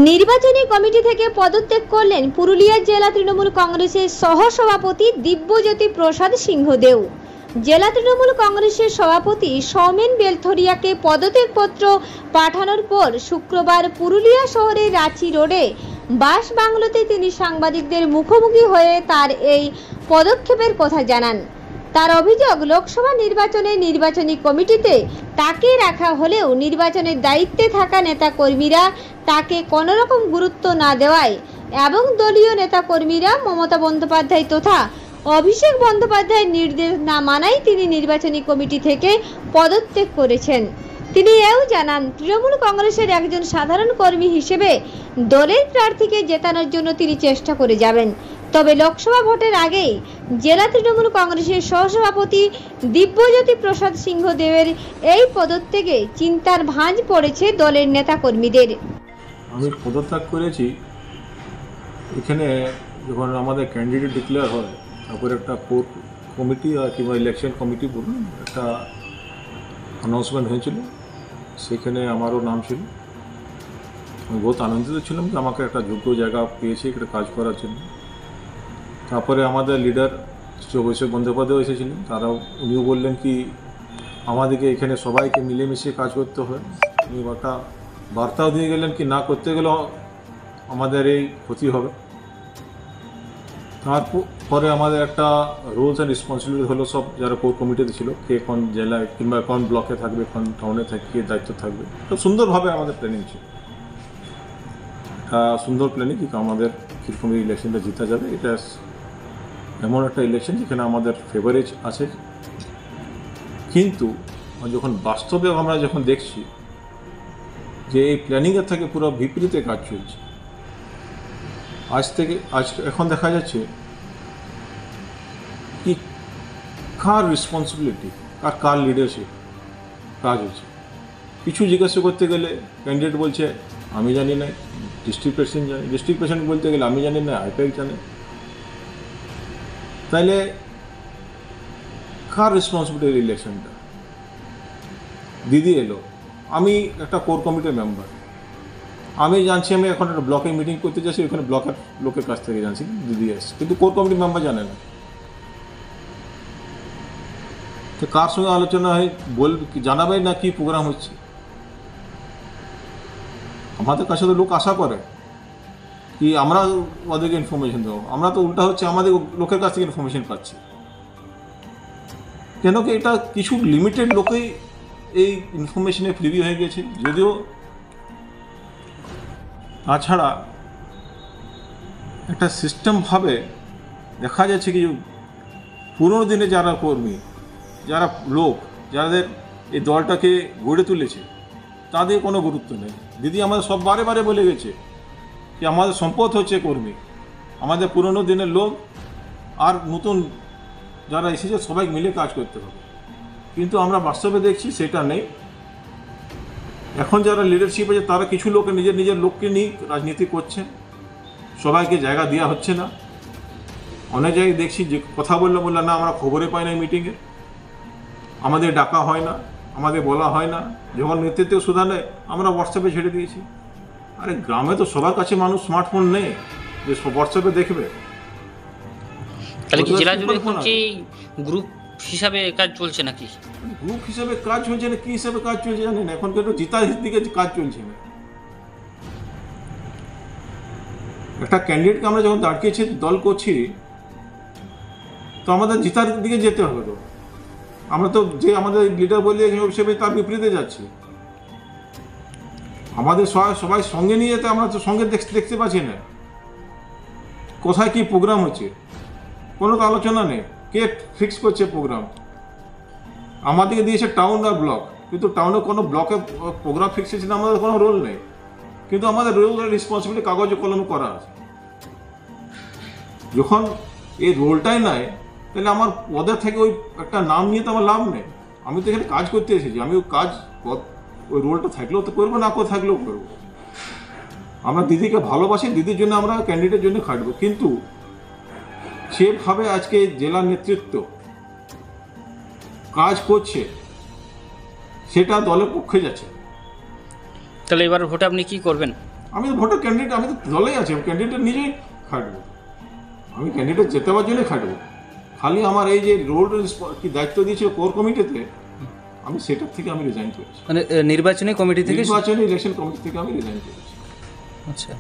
নির্বাচনী কমিটি থেকে পদত্যাগ করলেন পুরুলিয়া জেলা তৃণমূল কংগ্রেসের সহসভাপতি দিব্যজ্যোতি প্রসাদ সিংহদেও। জেলা তৃণমূল কংগ্রেসের সভাপতি সৌমেন বেলথরিয়াকে পদত্যাগপত্র পাঠানোর পর শুক্রবার পুরুলিয়া শহরের রাঁচি রোডে বাস বাংলোতে তিনি সাংবাদিকদের মুখোমুখি হয়ে তার এই পদক্ষেপের কথা জানান। তার অভিযোগ, লোকসভা নির্বাচনে নির্বাচনী কমিটিতে তাকে রাখা হলেও নির্বাচনের দায়িত্বে থাকা নেতাকর্মীরা তাকে কোনো রকম গুরুত্ব না দেওয়ায় এবং দলীয় নেতাকর্মীরা মমতা বন্দ্যোপাধ্যায় তথা অভিষেক বন্দ্যোপাধ্যায়ের নির্দেশ না মানায় তিনি নির্বাচনী কমিটি থেকে পদত্যাগ করেছেন। তিনি এও জানান, তৃণমূল কংগ্রেসের একজন সাধারণ কর্মী হিসেবে দলের প্রার্থীকে জেতানোর জন্য তিনি চেষ্টা করে যাবেন। তবে লোকসভা ভোটের আগেই জেলা তৃণমূল কংগ্রেসের সহসভাপতি দিব্যজ্যোতি প্রসাদ সিংহদেবের এই পদত্যাগে চিন্তার ভাঁজ পড়েছে দলের নেতাকর্মীদের। আমি পদত্যাগ করেছি, এখানে যখন আমাদের ক্যান্ডিডেট ডিক্লেয়ার হয় তারপরে একটা কোর কমিটি আর কিংবা ইলেকশন কমিটি বলুন একটা অ্যানাউন্সমেন্ট হয়েছিল, সেখানে আমারও নাম ছিল। আমি বহুত আনন্দিত ছিলাম যে আমাকে একটা যোগ্য জায়গা পেয়েছি একটা কাজ করার জন্য। তারপরে আমাদের লিডার শ্রী অভিষেক বন্দ্যোপাধ্যায় এসেছিলেন, তারাও উনিও বললেন কি আমাদেরকে এখানে সবাইকে মিলেমিশে কাজ করতে হয়। উনি একটা বার্তাও দিয়ে গেলেন কি না করতে গেলেও আমাদের এই ক্ষতি হবে। তারপরে আমাদের একটা রুলস অ্যান্ড রেসপন্সিবিলিটি হলো, সব যারা কোর কমিটিতে ছিল কে কোন জেলায় কিংবা কোন ব্লকে থাকবে, কোন টাউনে কে দায়িত্ব থাকবে। খুব সুন্দরভাবে আমাদের প্ল্যানিং ছিল, সুন্দর প্ল্যানিং কি আমাদের কীরকম এই ইলেকশনটা জিতা যাবে। এটা এমন একটা ইলেকশন যেখানে আমাদের ফেভারেজ আছে, কিন্তু যখন বাস্তবে আমরা যখন দেখছি যে এই প্ল্যানিংয়ের থেকে পুরো বিপরীতে কাজ চলছে। এখন দেখা যাচ্ছে কি কার রেসপন্সিবিলিটি আর কার লিডারশিপ কাজ হচ্ছে। কিছু জিজ্ঞাসা করতে গেলে ক্যান্ডিডেট বলছে আমি জানি না, ডিস্ট্রিক্ট প্রেসিডেন্ট জানে, ডিস্ট্রিক্ট প্রেসিডেন্ট বলতে গেলে আমি জানি না, আইপ্যাক জানে। তাইলে কার রেসপন্সিবিলিটি ইলেকশনটা? দিদি এলো, আমি একটা কোর কমিটির মেম্বার, আমি জানছি আমি এখন একটা ব্লকে মিটিং করতে যাচ্ছি, ওখানে ব্লকের লোকের কাছ থেকে জানছি দিদি আসছে, কিন্তু কোর কমিটির মেম্বার জানে না। তো কার সঙ্গে আলোচনা হয় বলবে কি, জানাবে না কি প্রোগ্রাম হচ্ছে? আমাদের কাছে তো লোক আশা করে কি আমরা ওদেরকে ইনফরমেশন দেবো, আমরা তো উল্টা হচ্ছে আমাদের লোকের কাছ থেকে ইনফরমেশন পাচ্ছি। কেন কি এটা কিছু লিমিটেড লোকেই এই ইনফরমেশনে প্রিভিউ হয়ে গেছে। যদিও তাছাড়া একটা সিস্টেমভাবে দেখা যাচ্ছে কি পুরনো দিনে যারা কর্মী, যারা লোক, যাদের এই দলটাকে গড়ে তুলেছে তাদের কোনো গুরুত্ব নেই। দিদি আমাদের সব বারে বারে বলে গেছে যে আমাদের সম্পদ হচ্ছে কর্মী, আমাদের পুরনো দিনের লোক আর নতুন যারা এসেছে সবাই মিলে কাজ করতে হবে। কিন্তু আমরা বাস্তবে দেখছি সেটা নেই। এখন যারা লিডারশিপ আছে তারা কিছু লোক নিজের লোককে নিয়ে রাজনীতি করছে, সবাইকে জায়গা দেওয়া হচ্ছে না। অনেক জায়গায় দেখছি যে কথা বললে না আমরা খবরে পাই না, মিটিংয়ে আমাদের ডাকা হয় না, আমাদের বলা হয় না। যখন নেতৃত্ব সুধা নেই আমরা হোয়াটসঅ্যাপে ছেড়ে দিয়েছি। আরে গ্রামে তো সবার কাছে মানুষ স্মার্টফোন নেই যে হোয়াটসঅ্যাপে দেখবে। তাহলে কি জেলা জুড়ে কি গ্রুপ হিসাবে কাজ চলছে নাকি? গ্রুপ হিসাবে কাজ চলছে না, কি হিসাবে কাজ চলছে জানি না। এখন কিন্তু জিতার দিকে কাজ চলছে না। একটা ক্যান্ডিডেটকে আমরা যখন দাঁড়িয়েছি দল করছি তো আমাদের জিতার দিকে যেতে হবে। তো আমরা তো যে আমাদের লিডার বলে হিসেবে তার বিপরীতে যাচ্ছি। আমাদের সবাই সঙ্গে নিয়ে যেতে আমরা তো সঙ্গে দেখতে পাচ্ছি না কোথায় কি প্রোগ্রাম হচ্ছে, কোনো তো আলোচনা নেই। কে ফিক্স করছে প্রোগ্রাম? আমাদেরকে দিয়েছে টাউন আর ব্লক, কিন্তু টাউনে কোনো ব্লকে প্রোগ্রাম ফিক্স হচ্ছে না, আমাদের কোনো রোল নেই। কিন্তু আমাদের রোল আর রেসপন্সিবিলিটি কাগজে কলমে করা আছে। যখন এই রোলটাই নাই তাহলে আমার পদের থেকে ওই একটা নাম নিয়ে তো আমার লাভ নেই। আমি তো এখানে কাজ করতে এসেছি, আমি ওই রোলটা থাকলেও তো করবো, না করে থাকলেও করবো। আমরা দিদিকে ভালোবাসি, দিদির জন্য আমরা ক্যান্ডিডেটের জন্য খাটবো, কিন্তু সেভাবে আজকে জেলা নেতৃত্ব কাজ করছে সেটা দলের পক্ষে যাচ্ছে। তাহলে এবার ভোটে আপনি কি করবেন? আমি তো ভোটের ক্যান্ডিডেট, আমি তো দলেই আছি, আমি ক্যান্ডিডেট নিজেই খাটবো, আমি ক্যান্ডিডেট জেতাবার জন্যই খাটবো। খালি আমার এই যে রোড কি দায়িত্ব দিয়েছিল কোর কমিটিতে, আমি সেটার থেকে আমি রিজাইন করেছি, মানে নির্বাচনী কমিটি থেকে। নির্বাচনী ইলেকশন কমিটি থেকে আমি রিজাইন করেছি। আচ্ছা।